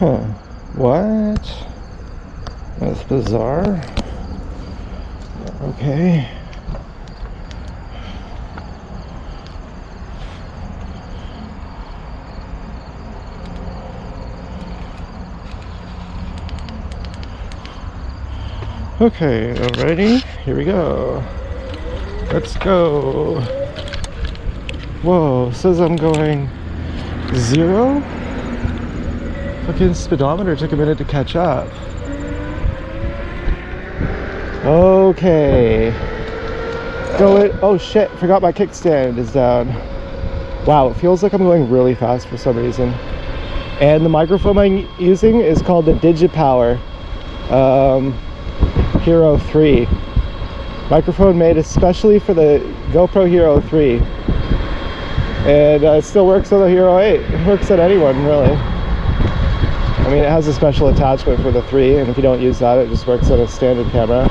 Huh. What? That's bizarre. Okay. Okay, alrighty, here we go. Let's go. Whoa, says I'm going 0? Fucking speedometer took a minute to catch up. Okay. Going, oh shit, forgot my kickstand is down. Wow, it feels like I'm going really fast for some reason. And the microphone I'm using is called the Digipower Hero 3. Microphone made especially for the GoPro Hero 3. And it still works on the Hero 8. It works on anyone, really. I mean, it has a special attachment for the 3, and if you don't use that, it just works on a standard camera.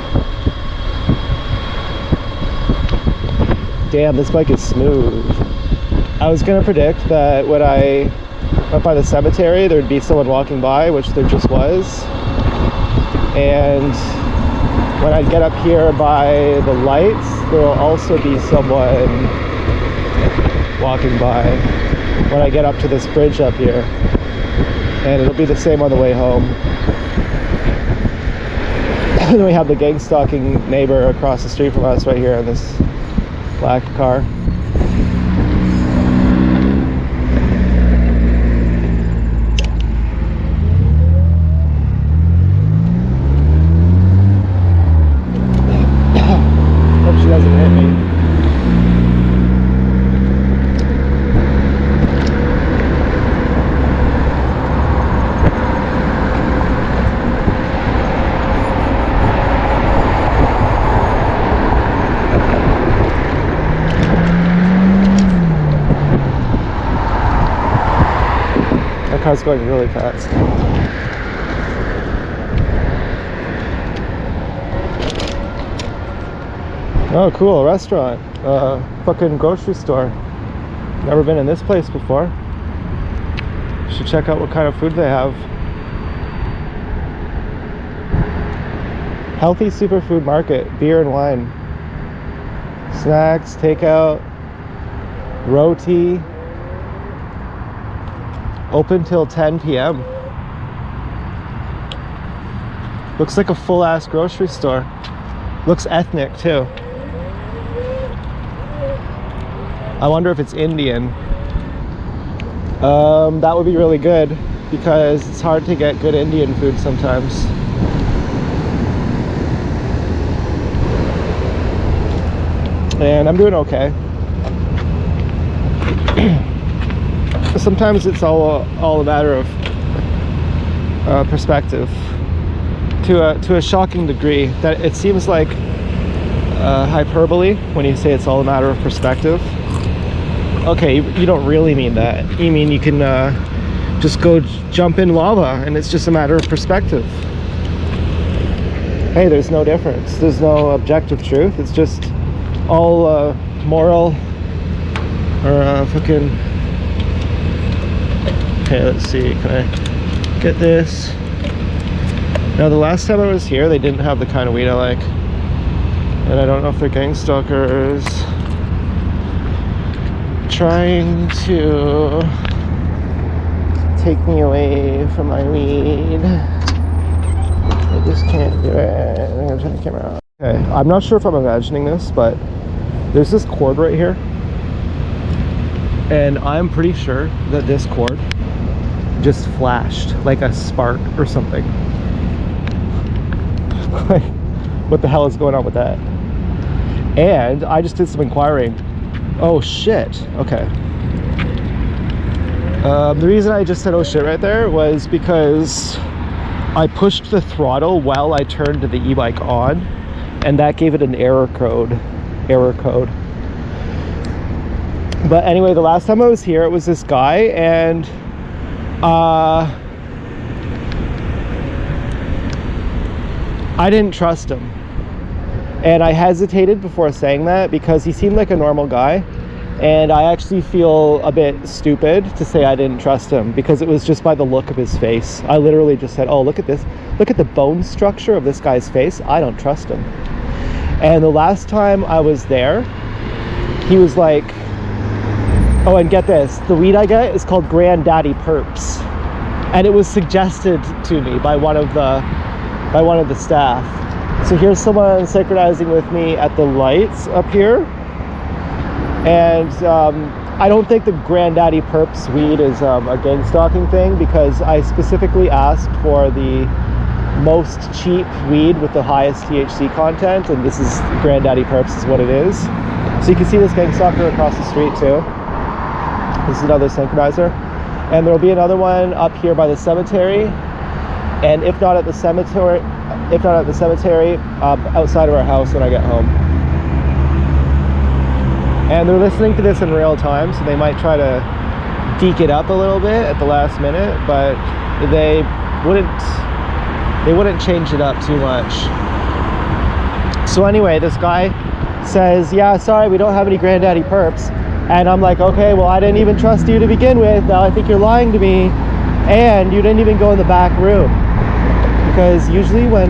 Damn, this bike is smooth. I was gonna predict that when I went by the cemetery, there'd be someone walking by, which there just was. And when I get up here by the lights, there will also be someone walking by when I get up to this bridge up here. And it'll be the same on the way home. And then we have the gang stalking neighbor across the street from us right here in this black car. Hope she doesn't hit me. That car's going really fast. Oh, cool, restaurant. Fucking grocery store. Never been in this place before. Should check out what kind of food they have. Healthy superfood market, beer and wine. Snacks, takeout, roti. Open till 10 p.m. Looks like a full-ass grocery store. Looks ethnic too. I wonder if it's Indian. That would be really good because it's hard to get good Indian food sometimes. And I'm doing okay. Sometimes it's all a matter of perspective, to a shocking degree that it seems like hyperbole when you say it's all a matter of perspective. Okay, you don't really mean that. You mean you can just go jump in lava and it's just a matter of perspective. Hey, there's no difference. There's no objective truth. It's just all moral or fucking. Okay, let's see, can I get this? Now, the last time I was here, they didn't have the kind of weed I like. And I don't know if they're gang stalkers trying to take me away from my weed. I just can't do it. I'm gonna turn the camera off. Okay, I'm not sure if I'm imagining this, but there's this cord right here. And I'm pretty sure that this cord just flashed like a spark or something. Like, what the hell is going on with that? And I just did some inquiring. Oh shit, okay. The reason I just said oh shit right there was because I pushed the throttle while I turned the e-bike on, and that gave it an error code. But anyway, the last time I was here, it was this guy, and I didn't trust him. And I hesitated before saying that because he seemed like a normal guy. And I actually feel a bit stupid to say I didn't trust him, because it was just by the look of his face. I literally just said, oh, look at this. Look at the bone structure of this guy's face. I don't trust him. And the last time I was there, he was like, oh, and get this, the weed I get is called Granddaddy Perps. And it was suggested to me by one of the staff. So here's someone synchronizing with me at the lights up here. And I don't think the Granddaddy Perps weed is a gang stalking thing, because I specifically asked for the most cheap weed with the highest THC content, and this is Granddaddy Perps is what it is. So you can see this gang stalker across the street too. This is another synchronizer. And there'll be another one up here by the cemetery. And if not at the cemetery, outside of our house when I get home. And they're listening to this in real time, so they might try to deke it up a little bit at the last minute, but they wouldn't change it up too much. So anyway, this guy says, yeah, sorry, we don't have any Granddaddy Perps. And I'm like, okay, well, I didn't even trust you to begin with. Now I think you're lying to me. And you didn't even go in the back room. Because usually when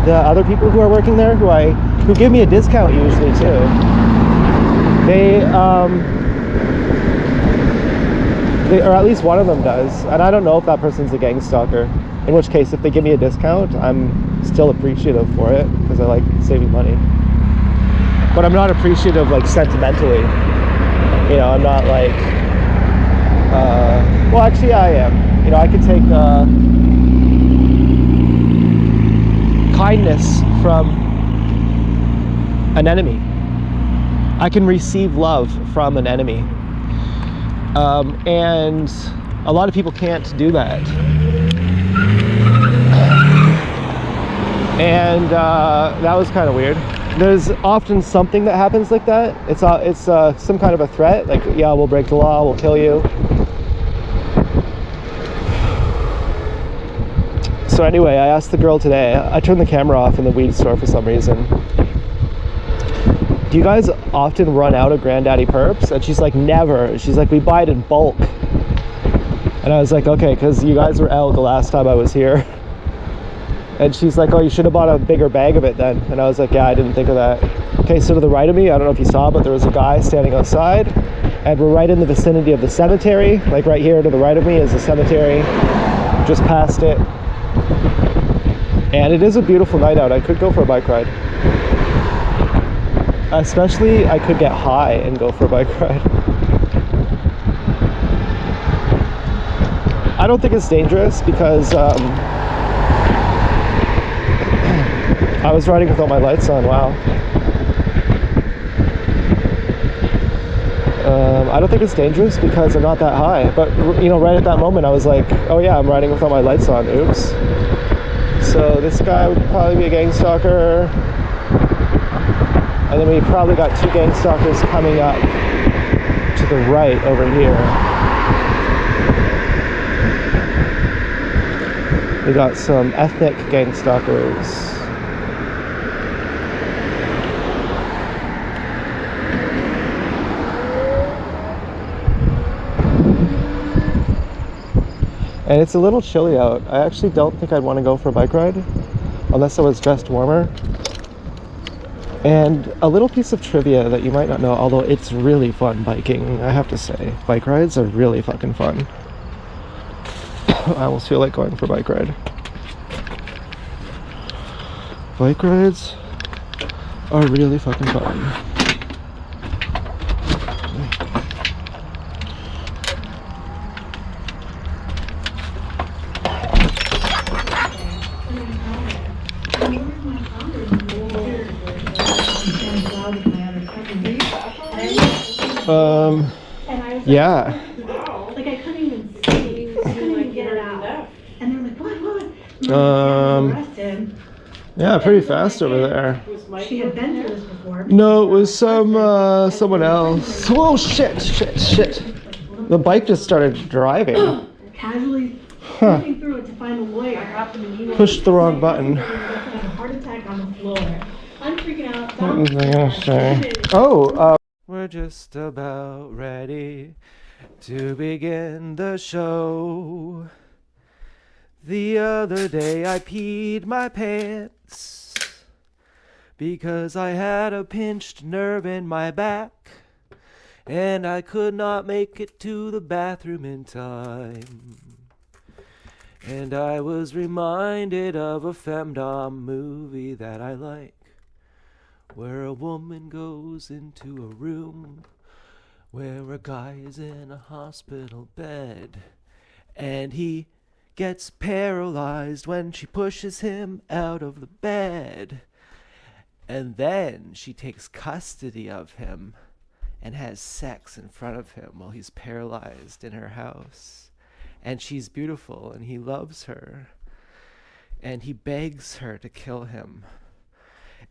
the other people who are working there, who give me a discount usually too, they or at least one of them does. And I don't know if that person's a gang stalker. In which case, if they give me a discount, I'm still appreciative for it, because I like saving money. But I'm not appreciative like sentimentally. You know, I'm not like, well, actually I am. You know, I can take kindness from an enemy. I can receive love from an enemy. And a lot of people can't do that. And that was kind of weird. There's often something that happens like that. It's some kind of a threat, like, yeah, we'll break the law, we'll kill you. So anyway, I asked the girl today, I turned the camera off in the weed store for some reason. Do you guys often run out of Granddaddy Perps? And she's like, never. She's like, we buy it in bulk. And I was like, okay, because you guys were out the last time I was here. And she's like, oh, you should have bought a bigger bag of it then. And I was like, yeah, I didn't think of that. Okay, so to the right of me, I don't know if you saw, but there was a guy standing outside. And we're right in the vicinity of the cemetery. Like right here to the right of me is the cemetery. Just past it. And it is a beautiful night out. I could go for a bike ride. Especially, I could get high and go for a bike ride. I don't think it's dangerous because I was riding without my lights on, wow. I don't think it's dangerous because I'm not that high. But, you know, right at that moment I was like, oh yeah, I'm riding without my lights on, oops. So this guy would probably be a gang stalker. And then we probably got two gang stalkers coming up to the right over here. We got some ethnic gang stalkers. And it's a little chilly out. I actually don't think I'd want to go for a bike ride unless I was dressed warmer. And a little piece of trivia that you might not know, although it's really fun biking, I have to say. Bike rides are really fucking fun. I almost feel like going for a bike ride. Bike rides are really fucking fun. Yeah. Like I couldn't even see. I couldn't even get it out. And they're like, what? Yeah, pretty fast over there. She had been through this before. No, it was someone else. Whoa, shit. The bike just started driving. Casually looking through it to find a lawyer. Pushed the wrong button. A heart attack on the floor. I'm freaking out. What was I gonna say? Oh, Where we're just about ready to begin the show. The other day I peed my pants because I had a pinched nerve in my back and I could not make it to the bathroom in time. And I was reminded of a femdom movie that I like, where a woman goes into a room where a guy is in a hospital bed and he gets paralyzed when she pushes him out of the bed. And then she takes custody of him and has sex in front of him while he's paralyzed in her house. And she's beautiful and he loves her. And he begs her to kill him.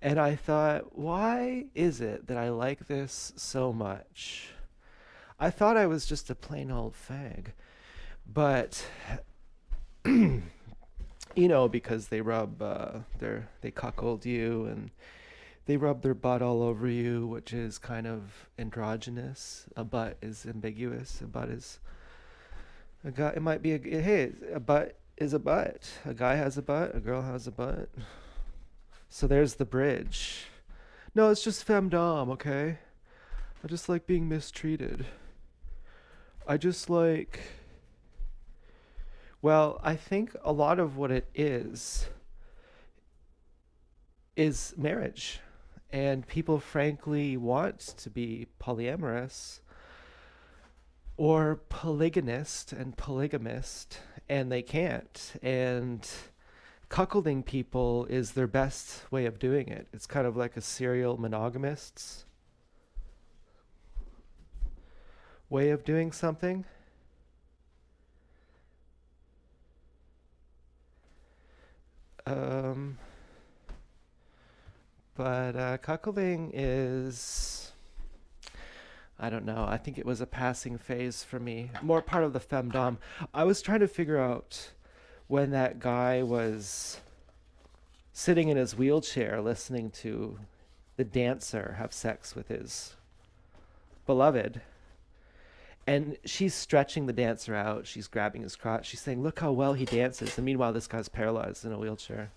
And I thought, why is it that I like this so much? I thought I was just a plain old fag. But, you know, because they rub, they cuckold you and they rub their butt all over you, which is kind of androgynous. A butt is ambiguous. A butt is a guy. It might be a butt is a butt. A guy has a butt. A girl has a butt. So there's the bridge. No, it's just femdom, okay? I just like being mistreated. I just like... Well, I think a lot of what it is marriage. And people frankly want to be polyamorous or polygamist and polygamist, and they can't. And cuckolding people is their best way of doing it. It's kind of like a serial monogamist's way of doing something. But cuckolding is, I don't know, I think it was a passing phase for me, more part of the femdom. I was trying to figure out when that guy was sitting in his wheelchair listening to the dancer have sex with his beloved. And she's stretching the dancer out. She's grabbing his crotch. She's saying, look how well he dances. And meanwhile, this guy's paralyzed in a wheelchair.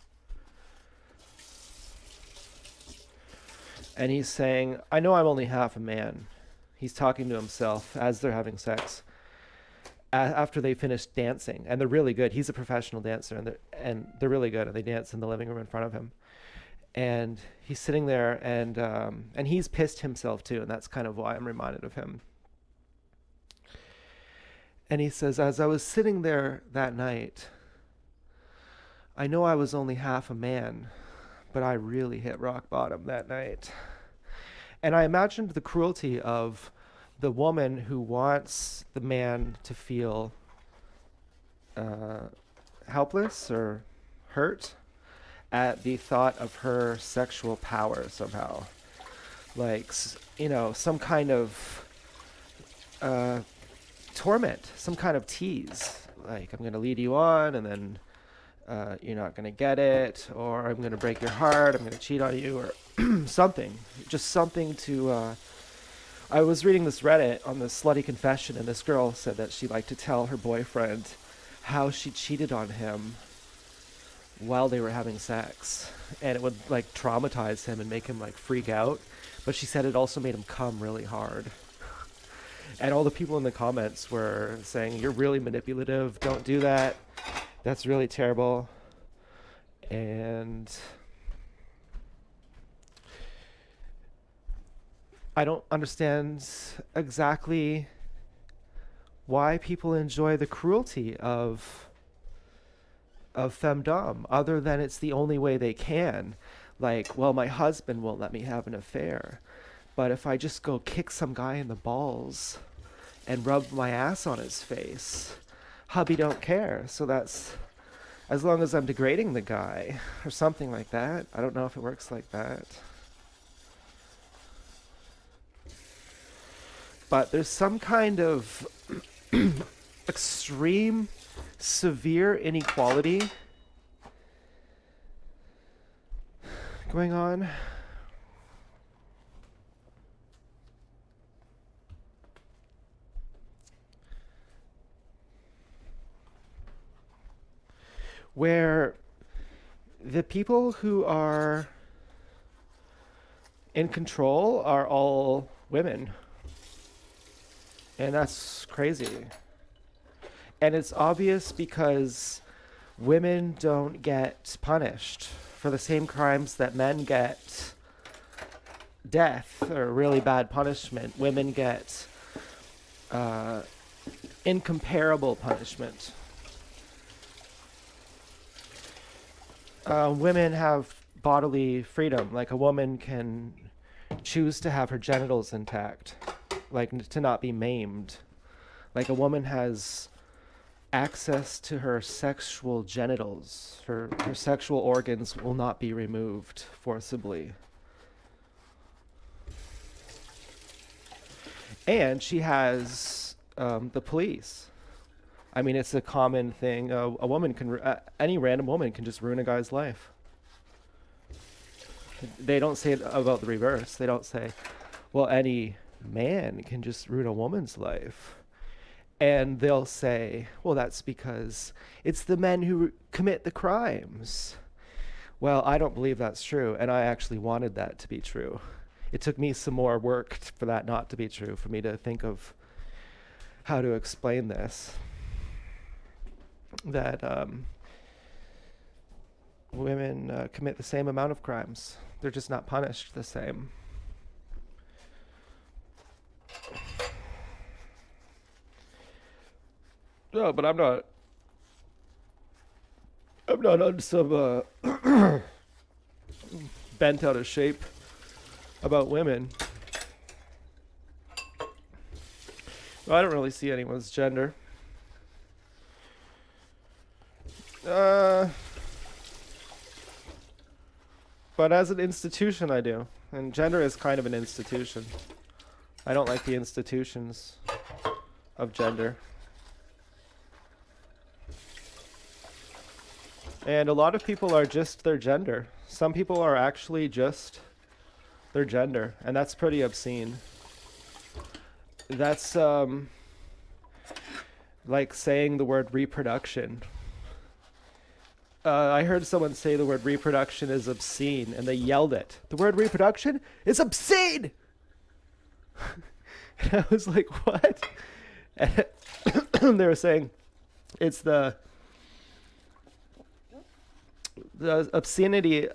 And he's saying, I know I'm only half a man. He's talking to himself as they're having sex. After they finish dancing. And they're really good. He's a professional dancer. And they're really good. And they dance in the living room in front of him. And he's sitting there. And he's pissed himself too. And that's kind of why I'm reminded of him. And he says, as I was sitting there that night, I know I was only half a man, but I really hit rock bottom that night. And I imagined the cruelty of the woman who wants the man to feel helpless or hurt at the thought of her sexual power somehow. Like, you know, some kind of torment, some kind of tease. Like, I'm going to lead you on and then you're not going to get it, or I'm going to break your heart, I'm going to cheat on you, or something. Just something to... I was reading this Reddit on the Slutty Confession, and this girl said that she liked to tell her boyfriend how she cheated on him while they were having sex. And it would, like, traumatize him and make him, like, freak out. But she said it also made him come really hard. And all the people in the comments were saying, you're really manipulative, don't do that. That's really terrible. And I don't understand exactly why people enjoy the cruelty of femdom, other than it's the only way they can. Like, well, my husband won't let me have an affair, but if I just go kick some guy in the balls and rub my ass on his face, hubby don't care. So that's, as long as I'm degrading the guy or something like that. I don't know if it works like that. But there's some kind of extreme, severe inequality going on. where the people who are in control are all women. And that's crazy. And it's obvious because women don't get punished for the same crimes that men get death or really bad punishment. Women get incomparable punishment. Women have bodily freedom. Like a woman can choose to have her genitals intact, like to not be maimed. Like a woman has access to her sexual genitals. Her sexual organs will not be removed forcibly. And she has the police. I mean, it's a common thing. A woman can, any random woman can just ruin a guy's life. They don't say it about the reverse. They don't say, well, any man can just ruin a woman's life. And they'll say, well, that's because it's the men who commit the crimes. Well, I don't believe that's true, and I actually wanted that to be true. It took me some more work for that not to be true, for me to think of how to explain this. That women commit the same amount of crimes. They're just not punished the same. No, but I'm not on some bent out of shape about women. Well, I don't really see anyone's gender. But as an institution, I do. And gender is kind of an institution. I don't like the institutions of gender. And a lot of people are just their gender. Some people are actually just their gender, and that's pretty obscene. That's like saying the word reproduction. I heard someone say the word reproduction is obscene, and they yelled it. The word reproduction is obscene! And I was like, what? And they were saying it's the obscenity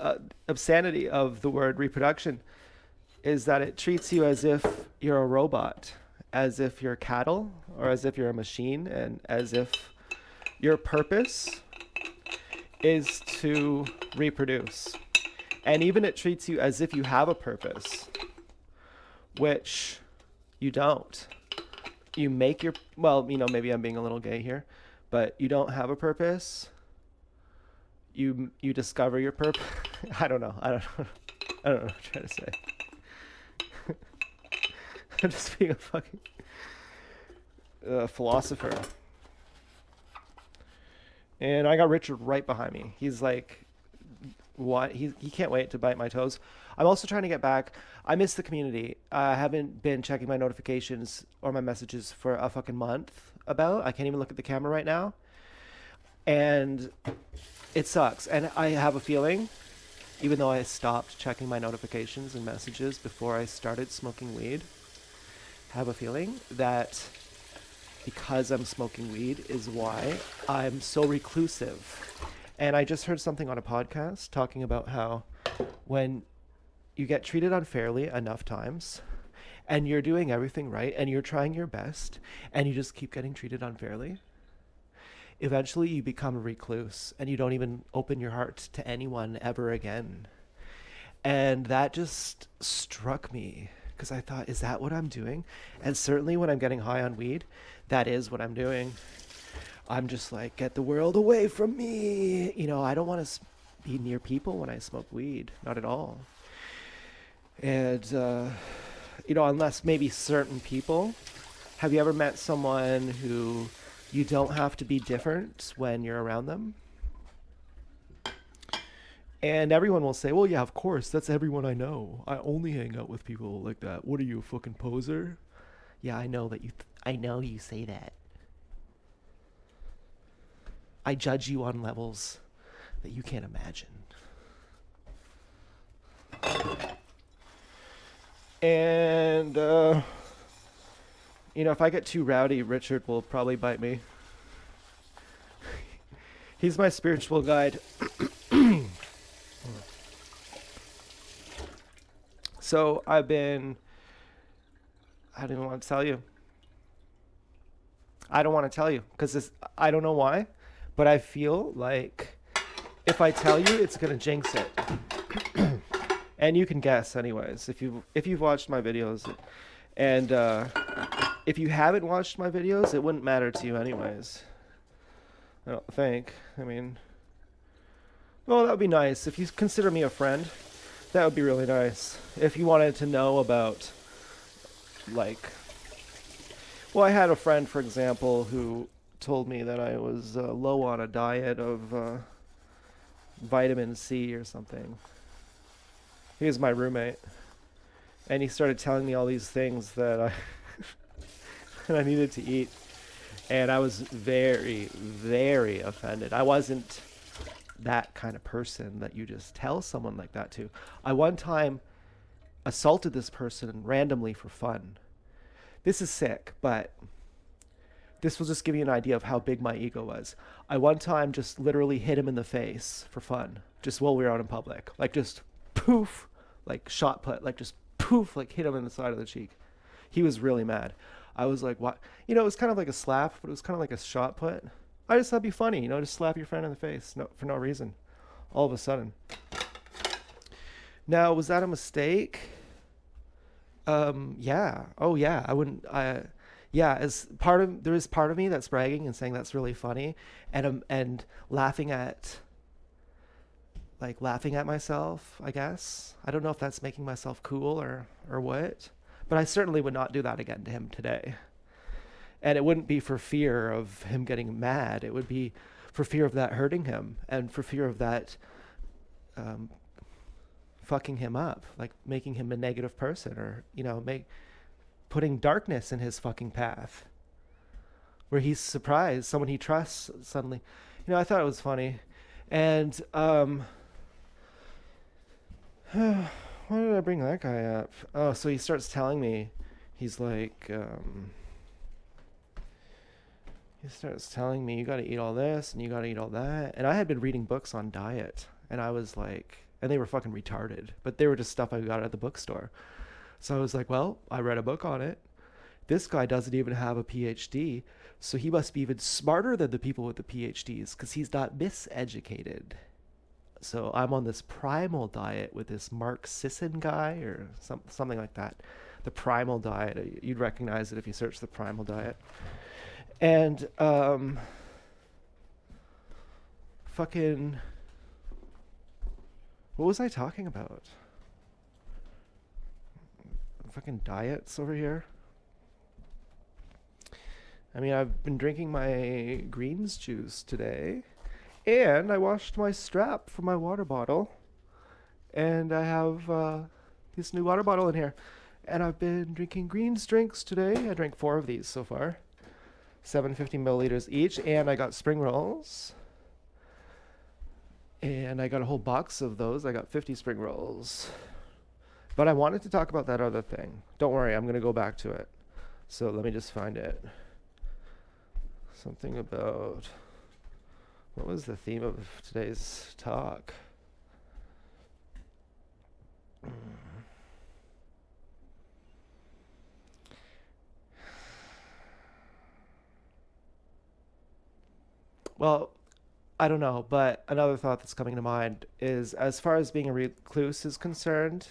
of the word reproduction is that it treats you as if you're a robot, as if you're cattle, or as if you're a machine, and as if your purpose is to reproduce. And even it treats you as if you have a purpose, which you don't. You make your, well, you know, maybe I'm being a little gay here, but you don't have a purpose. You discover your purpose. I don't know what I'm trying to say. I'm just being a fucking philosopher. And I got Richard right behind me. He's like, what? He can't wait to bite my toes. I'm also trying to get back. I miss the community. I haven't been checking my notifications or my messages for a fucking month about. I can't even look at the camera right now. And it sucks. And I have a feeling, even though I stopped checking my notifications and messages before I started smoking weed, I have a feeling that because I'm smoking weed is why I'm so reclusive. And I just heard something on a podcast talking about how when you get treated unfairly enough times and you're doing everything right and you're trying your best and you just keep getting treated unfairly, eventually you become a recluse and you don't even open your heart to anyone ever again. And that just struck me because I thought, is that what I'm doing? And certainly when I'm getting high on weed, that is what I'm doing. I'm just like, get the world away from me. You know, I don't want to be near people when I smoke weed. Not at all. And, you know, unless maybe certain people. Have you ever met someone who you don't have to be different when you're around them? And everyone will say, well, yeah, of course, that's everyone I know. I only hang out with people like that. What are you, a fucking poser? Yeah, I know that I know you say that. I judge you on levels that you can't imagine. And, if I get too rowdy, Richard will probably bite me. He's my spiritual guide. So I don't even want to tell you. I don't want to tell you because I don't know why, but I feel like if I tell you, it's gonna jinx it. And you can guess, anyways, if you've watched my videos, and if you haven't watched my videos, it wouldn't matter to you, anyways. I don't think. I mean, well, that would be nice if you consider me a friend. That would be really nice if you wanted to know about, like. Well, I had a friend, for example, who told me that I was low on a diet of vitamin C or something. He was my roommate, and he started telling me all these things that that I needed to eat, and I was very, very offended. I wasn't that kind of person that you just tell someone like that to. I one time assaulted this person randomly for fun. This is sick, but this will just give you an idea of how big my ego was. I one time just literally hit him in the face for fun, just while we were out in public. Like just poof, like shot put, like just poof, like hit him in the side of the cheek. He was really mad. I was like, what? It was kind of like a slap, but it was kind of like a shot put. I just thought it'd be funny, just slap your friend in the face, for no reason, all of a sudden. Now, was that a mistake? Yeah. Oh, yeah. I wouldn't. Yeah. There is part of me that's bragging and saying that's really funny, and laughing at myself. I guess I don't know if that's making myself cool or what, but I certainly would not do that again to him today. And it wouldn't be for fear of him getting mad. It would be for fear of that hurting him, and for fear of that fucking him up, like making him a negative person, or putting darkness in his fucking path, where he's surprised someone he trusts suddenly. I thought it was funny. And why did I bring that guy up? Oh, so he starts telling me, he's like, he starts telling me, you got to eat all this and you got to eat all that. And I had been reading books on diet, and I was like, and they were fucking retarded, but they were just stuff I got at the bookstore. So I was like, well, I read a book on it. This guy doesn't even have a PhD, so he must be even smarter than the people with the PhDs, because he's not miseducated. So I'm on this primal diet with this Mark Sisson guy, or something like that. The primal diet. You'd recognize it if you search the primal diet. And fucking, what was I talking about? Fucking diets over here. I mean, I've been drinking my greens juice today, and I washed my strap for my water bottle, and I have this new water bottle in here, and I've been drinking greens drinks today. I drank 4 of these so far, 750 milliliters each, and I got spring rolls, and I got a whole box of those. I got 50 spring rolls. But I wanted to talk about that other thing. Don't worry, I'm going to go back to it. So let me just find it. Something about, what was the theme of today's talk? Well, I don't know, but another thought that's coming to mind is, as far as being a recluse is concerned,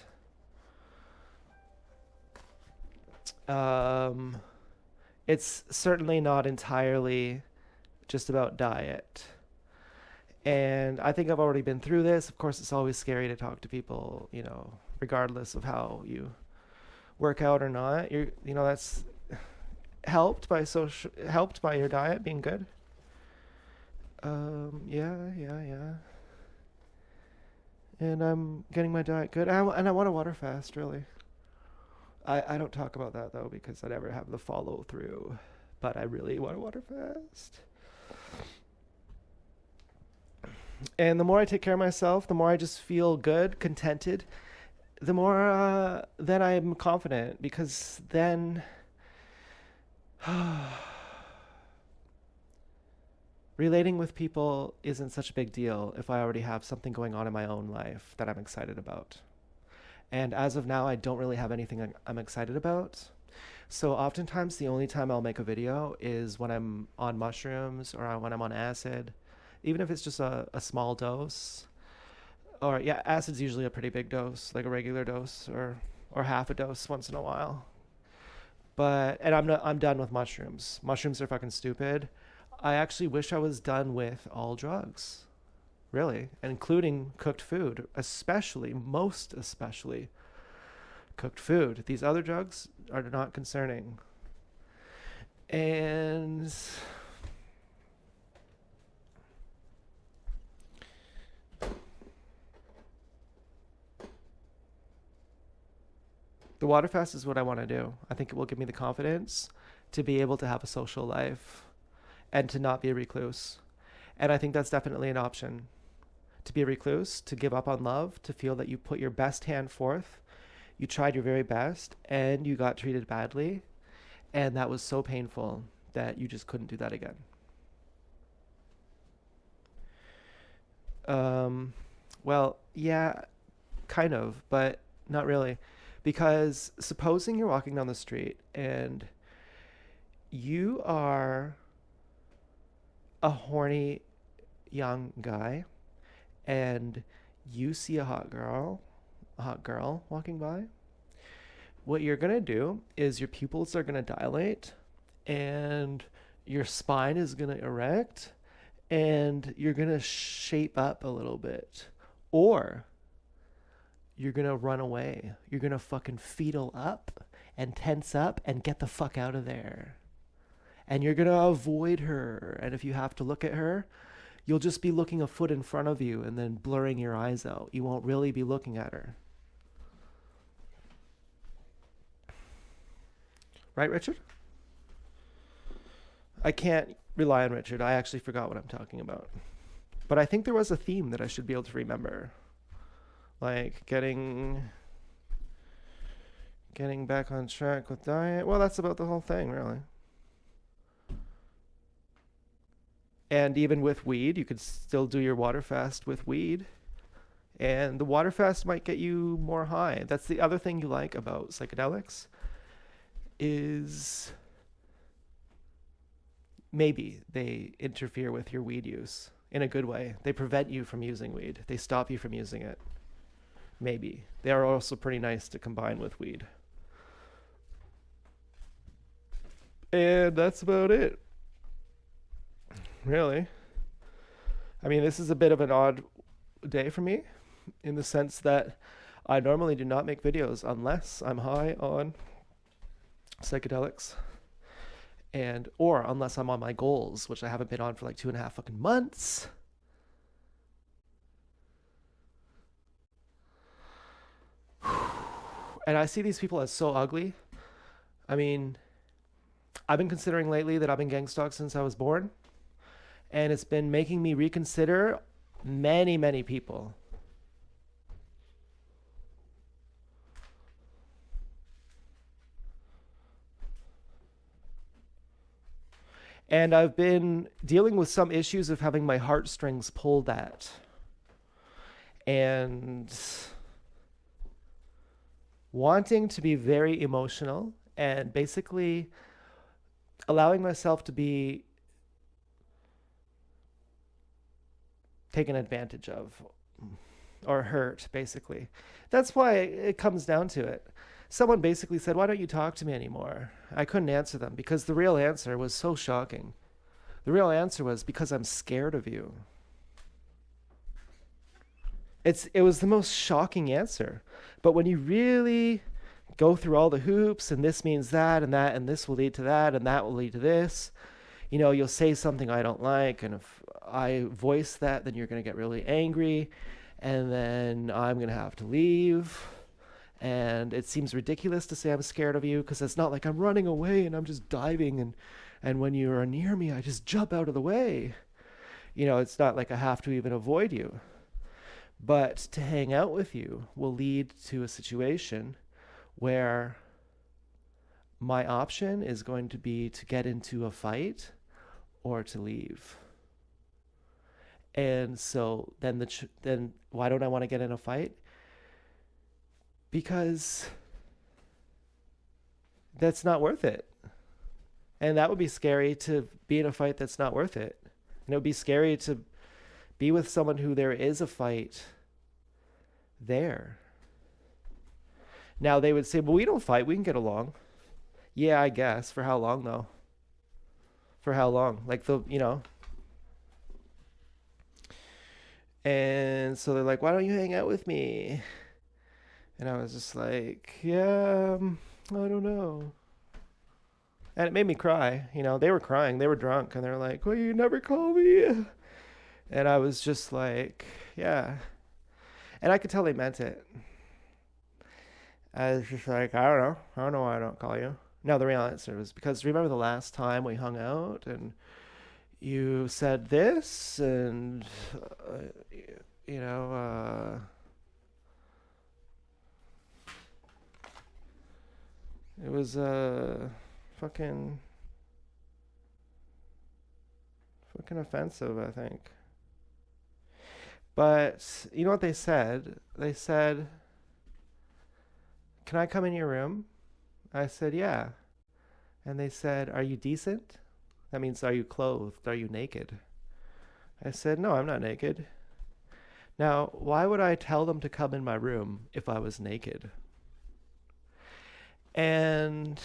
it's certainly not entirely just about diet. And I think I've already been through this. Of course, it's always scary to talk to people, regardless of how you work out or not. That's helped by your diet being good. Yeah. And I'm getting my diet good. And I want to water fast, really. I don't talk about that, though, because I never have the follow through. But I really want to water fast. And the more I take care of myself, the more I just feel good, contented, the more then I'm confident, because then relating with people isn't such a big deal if I already have something going on in my own life that I'm excited about. And as of now, I don't really have anything I'm excited about. So oftentimes the only time I'll make a video is when I'm on mushrooms or when I'm on acid, even if it's just a small dose. Or yeah, acid's usually a pretty big dose, like a regular dose or half a dose once in a while. But and I'm done with mushrooms. Mushrooms are fucking stupid. I actually wish I was done with all drugs, really, including cooked food, especially, most especially cooked food. These other drugs are not concerning. And the water fast is what I want to do. I think it will give me the confidence to be able to have a social life and to not be a recluse. And I think that's definitely an option. To be a recluse, to give up on love, to feel that you put your best hand forth, you tried your very best, and you got treated badly, and that was so painful that you just couldn't do that again. Well, yeah, kind of, but not really. Because supposing you're walking down the street and you are a horny young guy and you see a hot girl walking by, what you're going to do is your pupils are going to dilate and your spine is going to erect and you're going to shape up a little bit. Or you're going to run away. You're going to fucking fetal up and tense up and get the fuck out of there. And you're going to avoid her. And if you have to look at her, you'll just be looking a foot in front of you and then blurring your eyes out. You won't really be looking at her. Right, Richard? I can't rely on Richard. I actually forgot what I'm talking about. But I think there was a theme that I should be able to remember. Like getting back on track with diet. Well, that's about the whole thing, really. And even with weed, you could still do your water fast with weed. And the water fast might get you more high. That's the other thing you like about psychedelics, is maybe they interfere with your weed use in a good way. They prevent you from using weed. They stop you from using it. Maybe. They are also pretty nice to combine with weed. And that's about it. Really. I mean, this is a bit of an odd day for me in the sense that I normally do not make videos unless I'm high on psychedelics and or unless I'm on my goals, which I haven't been on for like 2.5 fucking months. And I see these people as so ugly. I mean, I've been considering lately that I've been gang stalked since I was born. And it's been making me reconsider many, many people. And I've been dealing with some issues of having my heartstrings pulled at. And wanting to be very emotional and basically allowing myself to be taken advantage of or hurt, basically. That's why it comes down to it. Someone basically said, "Why don't you talk to me anymore?" I couldn't answer them because the real answer was so shocking. The real answer was because I'm scared of you. It was the most shocking answer. But when you really go through all the hoops and this means that and this will lead to that and that will lead to this, you know, you'll say something I don't like, and if I voice that, then you're going to get really angry, and then I'm going to have to leave. And it seems ridiculous to say I'm scared of you because it's not like I'm running away and I'm just diving and when you are near me, I just jump out of the way. It's not like I have to even avoid you. But to hang out with you will lead to a situation where my option is going to be to get into a fight or to leave. And so then why don't I want to get in a fight? Because that's not worth it. And that would be scary, to be in a fight that's not worth it. And it would be scary to be with someone who there is a fight there. Now they would say, well, we don't fight, we can get along. Yeah, I guess. For how long though? For how long? Like and so they're like, why don't you hang out with me? And I was just like, yeah, I don't know. And it made me cry. They were crying, they were drunk, and they're like, well, you never call me. And I was just like, yeah. And I could tell they meant it. I was just like, I don't know. I don't know why I don't call you. No, the real answer was because remember the last time we hung out and you said this and, you know, it was fucking offensive, I think. But you know what they said? They said, can I come in your room? I said, yeah. And they said, are you decent? That means, are you clothed? Are you naked? I said, no, I'm not naked. Now, why would I tell them to come in my room if I was naked? And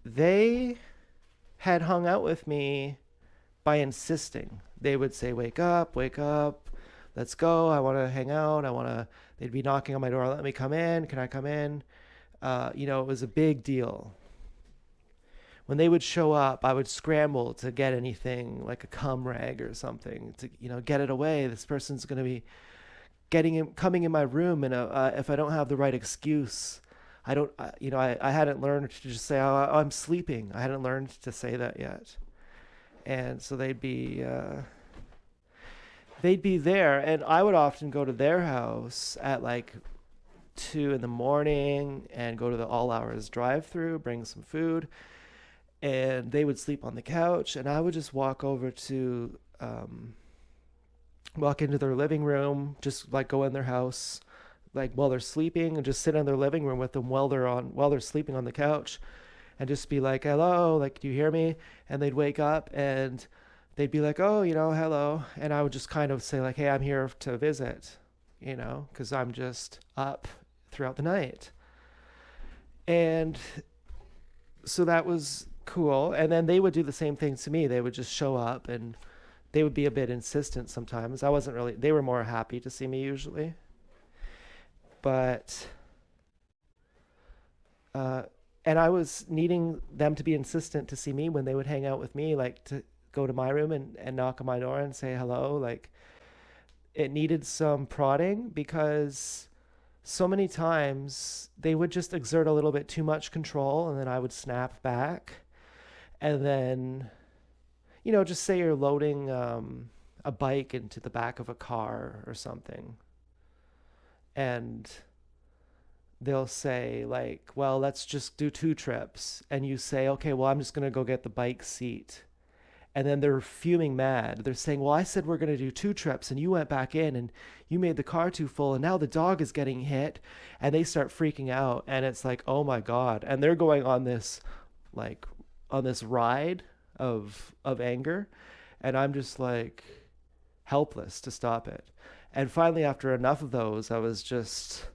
they had hung out with me by insisting. They would say, wake up, let's go. I want to hang out. They'd be knocking on my door. Let me come in. Can I come in? It was a big deal. When they would show up, I would scramble to get anything like a cum rag or something to, get it away. This person's going to be coming in my room, and if I don't have the right excuse, I don't, I hadn't learned to just say, oh, I'm sleeping. I hadn't learned to say that yet. And so they'd be there, and I would often go to their house at like 2 in the morning and go to the all hours drive-through, bring some food, and they would sleep on the couch, and I would just walk into their living room, just like go in their house, like while they're sleeping, and just sit in their living room with them while they're sleeping on the couch, and just be like, hello, like, do you hear me? And they'd wake up and they'd be like, oh, hello. And I would just kind of say like, hey, I'm here to visit, because I'm just up throughout the night. And so that was cool. And then they would do the same thing to me. They would just show up, and they would be a bit insistent sometimes. They were more happy to see me usually. But, and I was needing them to be insistent to see me when they would hang out with me, like to go to my room and knock on my door and say hello. Like, it needed some prodding, because so many times they would just exert a little bit too much control, and then I would snap back. And then, just say you're loading a bike into the back of a car or something, and they'll say like, well, let's just do 2 trips. And you say, okay, well, I'm just going to go get the bike seat. And then they're fuming mad. They're saying, well, I said we're going to do 2 trips, and you went back in and you made the car too full, and now the dog is getting hit. And they start freaking out, and it's like, oh my God. And they're going on this ride of anger. And I'm just like helpless to stop it. And finally, after enough of those, I was just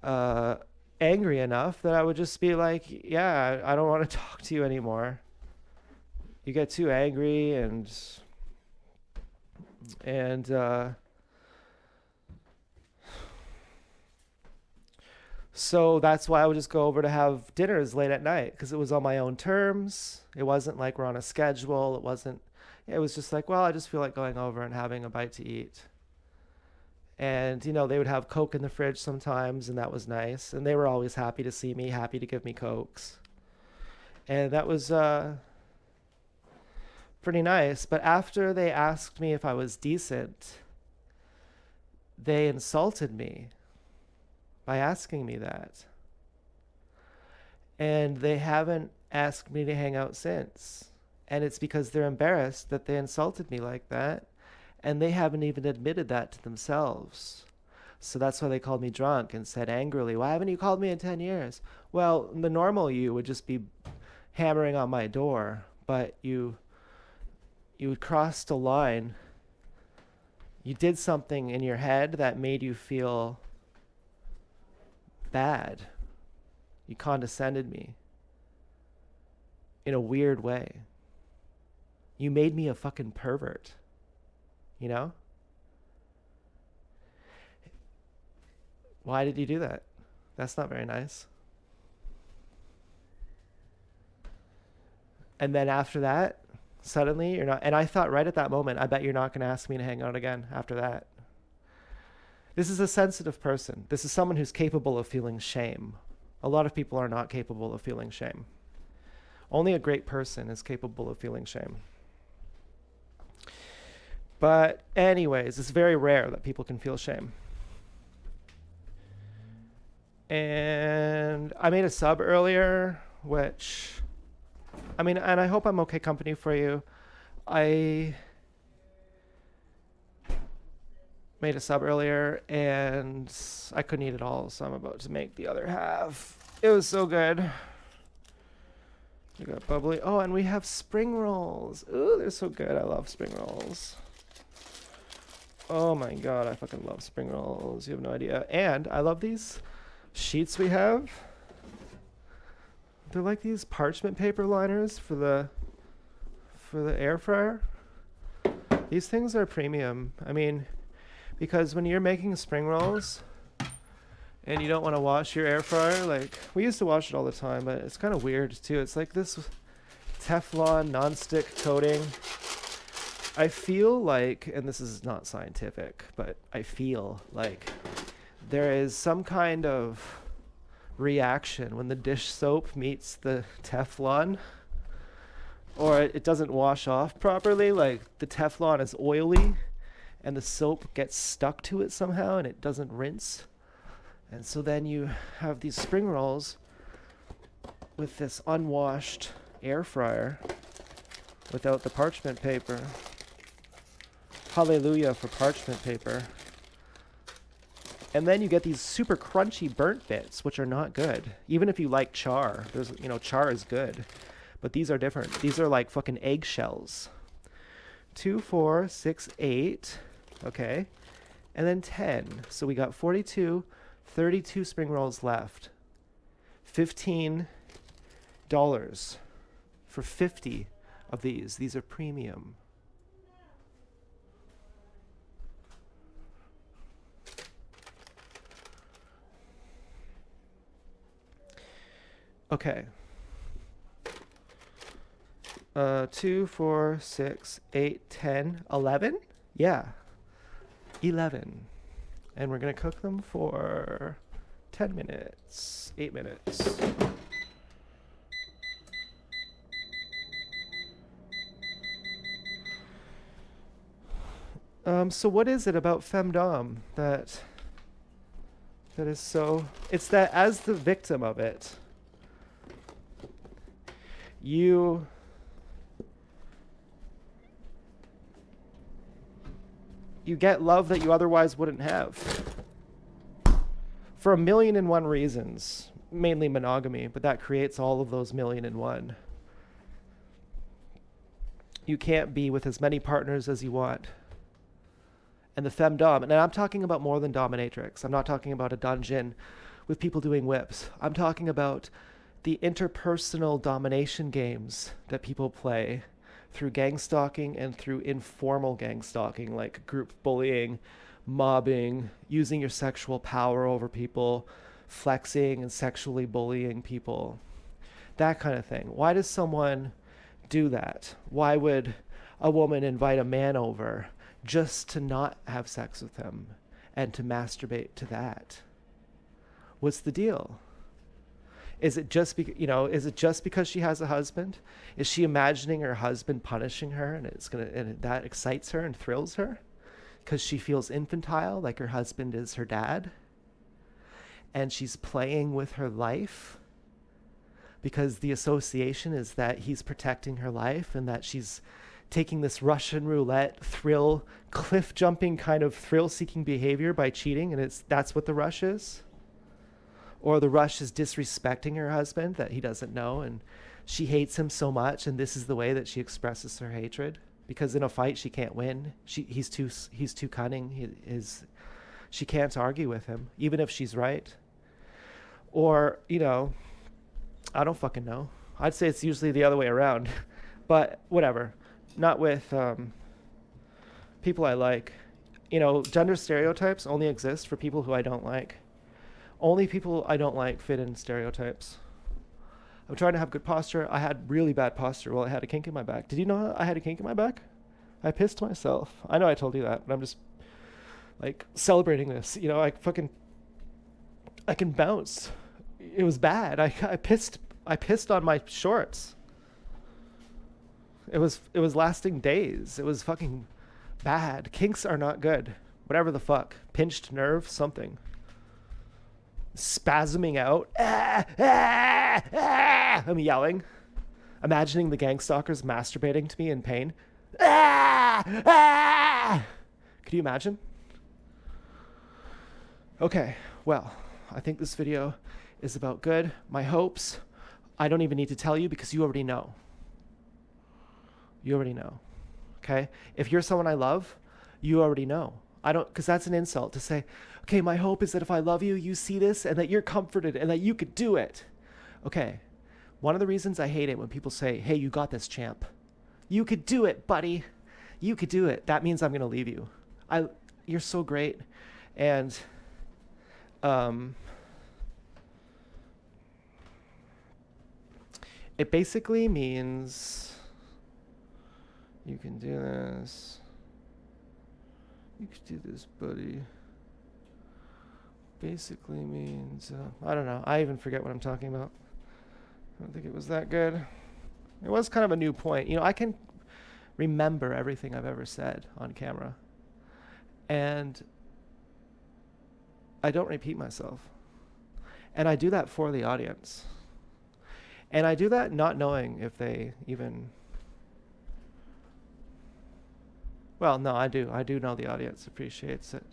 angry enough that I would just be like, yeah, I don't want to talk to you anymore. You get too angry, and so that's why I would just go over to have dinners late at night, because it was on my own terms. It wasn't like we're on a schedule. It was just like, well, I just feel like going over and having a bite to eat. And, they would have Coke in the fridge sometimes, and that was nice. And they were always happy to see me, happy to give me Cokes. And that was, pretty nice. But after they asked me if I was decent, they insulted me by asking me that. And they haven't asked me to hang out since. And it's because they're embarrassed that they insulted me like that. And they haven't even admitted that to themselves. So that's why they called me drunk and said angrily, "Why haven't you called me in 10 years? Well, the normal you would just be hammering on my door, but you crossed a line. You did something in your head that made you feel bad. You condescended me in a weird way. You made me a fucking pervert, you know? Why did you do that? That's not very nice." And then after that, suddenly you're not, and I thought right at that moment, I bet you're not going to ask me to hang out again after that. This is a sensitive person. This is someone who's capable of feeling shame. A lot of people are not capable of feeling shame. Only a great person is capable of feeling shame. But anyways, it's very rare that people can feel shame. And I made a sub earlier, which, I mean, and I hope I'm okay company for you. I made a sub earlier and I couldn't eat it all, so I'm about to make the other half. It was so good. We got bubbly. Oh, and we have spring rolls. Ooh, they're so good. I love spring rolls. Oh my god, I fucking love spring rolls. You have no idea. And I love these sheets we have. They're like these parchment paper liners for the air fryer. These things are premium. I mean, because when you're making spring rolls and you don't want to wash your air fryer, like we used to wash it all the time, but it's kind of weird too. It's like this Teflon nonstick coating. I feel like, and this is not scientific, but I feel like there is some kind of reaction when the dish soap meets the Teflon, or it doesn't wash off properly. Like the Teflon is oily and the soap gets stuck to it somehow and it doesn't rinse. And so then you have these spring rolls with this unwashed air fryer without the parchment paper. Hallelujah for parchment paper. And then you get these super crunchy burnt bits, which are not good. Even if you like char, char is good. But these are different. These are like fucking eggshells. 2, 4, 6, 8. Okay. And then 10. So we got 42, 32 spring rolls left. $15 for 50 of these. These are premium. Okay. 2, 4, 6, 8, 10, 11? Yeah. 11. And we're going to cook them for 10 minutes. 8 minutes. So what is it about femdom that is so... It's that as the victim of it, you get love that you otherwise wouldn't have for 1,000,001 reasons, mainly monogamy, but that creates all of those 1,000,001. You can't be with as many partners as you want. And the femdom, and I'm talking about more than dominatrix. I'm not talking about a dungeon with people doing whips. I'm talking about the interpersonal domination games that people play through gang stalking and through informal gang stalking, like group bullying, mobbing, using your sexual power over people, flexing and sexually bullying people, that kind of thing. Why does someone do that? Why would a woman invite a man over just to not have sex with him and to masturbate to that? What's the deal? Is it just is it just because she has a husband? Is she imagining her husband punishing her, and that excites her and thrills her because she feels infantile, like her husband is her dad, and she's playing with her life because the association is that he's protecting her life and that she's taking this Russian roulette thrill, cliff jumping kind of thrill seeking behavior by cheating, and that's what the rush is? Or the rush is disrespecting her husband that he doesn't know, and she hates him so much, and this is the way that she expresses her hatred, because in a fight she can't win. He's too cunning. She can't argue with him, even if she's right. Or, I don't fucking know. I'd say it's usually the other way around, but whatever. Not with people I like. Gender stereotypes only exist for people who I don't like. Only people I don't like fit in stereotypes. I'm trying to have good posture. I had really bad posture while I had a kink in my back. Did you know I had a kink in my back? I pissed myself. I know I told you that, but I'm just like celebrating this. I can bounce. It was bad. I pissed on my shorts. It was lasting days. It was fucking bad. Kinks are not good. Whatever the fuck. Pinched nerve, something. Spasming out. I'm yelling. Imagining the gang stalkers masturbating to me in pain. Could you imagine? Okay, well, I think this video is about good. My hopes, I don't even need to tell you because you already know. You already know. Okay? If you're someone I love, you already know. Because that's an insult to say, okay, my hope is that if I love you, you see this and that you're comforted and that you could do it. Okay. One of the reasons I hate it when people say, hey, you got this, champ. You could do it, buddy. You could do it. That means I'm going to leave you. You're so great. And it basically means you can do this. You could do this, buddy. Basically means, I don't know. I even forget what I'm talking about. I don't think it was that good. It was kind of a new point. I can remember everything I've ever said on camera. And I don't repeat myself. And I do that for the audience. And I do that not knowing if they even... Well, no, I do. I do know the audience appreciates it.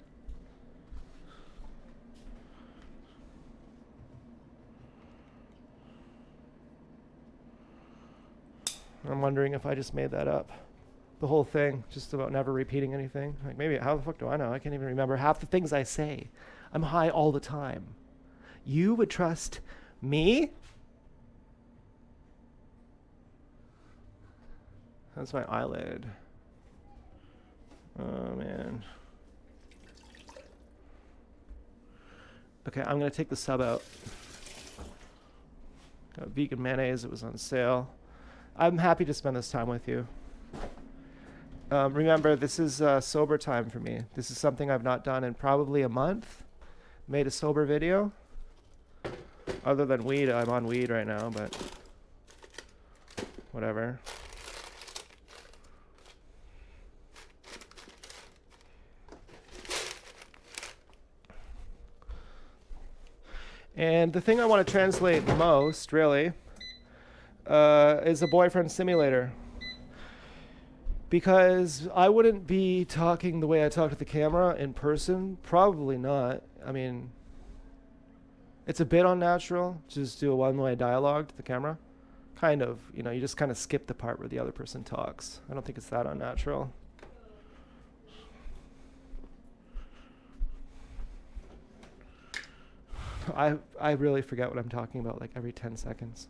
I'm wondering if I just made that up. The whole thing, just about never repeating anything. Like, maybe, how the fuck do I know? I can't even remember half the things I say. I'm high all the time. You would trust me? That's my eyelid. Oh, man. Okay, I'm going to take the sub out. Got vegan mayonnaise. It was on sale. I'm happy to spend this time with you. Remember, this is sober time for me. This is something I've not done in probably a month. Made a sober video. Other than weed, I'm on weed right now, but whatever. And the thing I want to translate most, really, is a boyfriend simulator. Because I wouldn't be talking the way I talk to the camera in person. Probably not. I mean, it's a bit unnatural to just do a one-way dialogue to the camera. Kind of, you just kind of skip the part where the other person talks. I don't think it's that unnatural. I really forget what I'm talking about like every 10 seconds.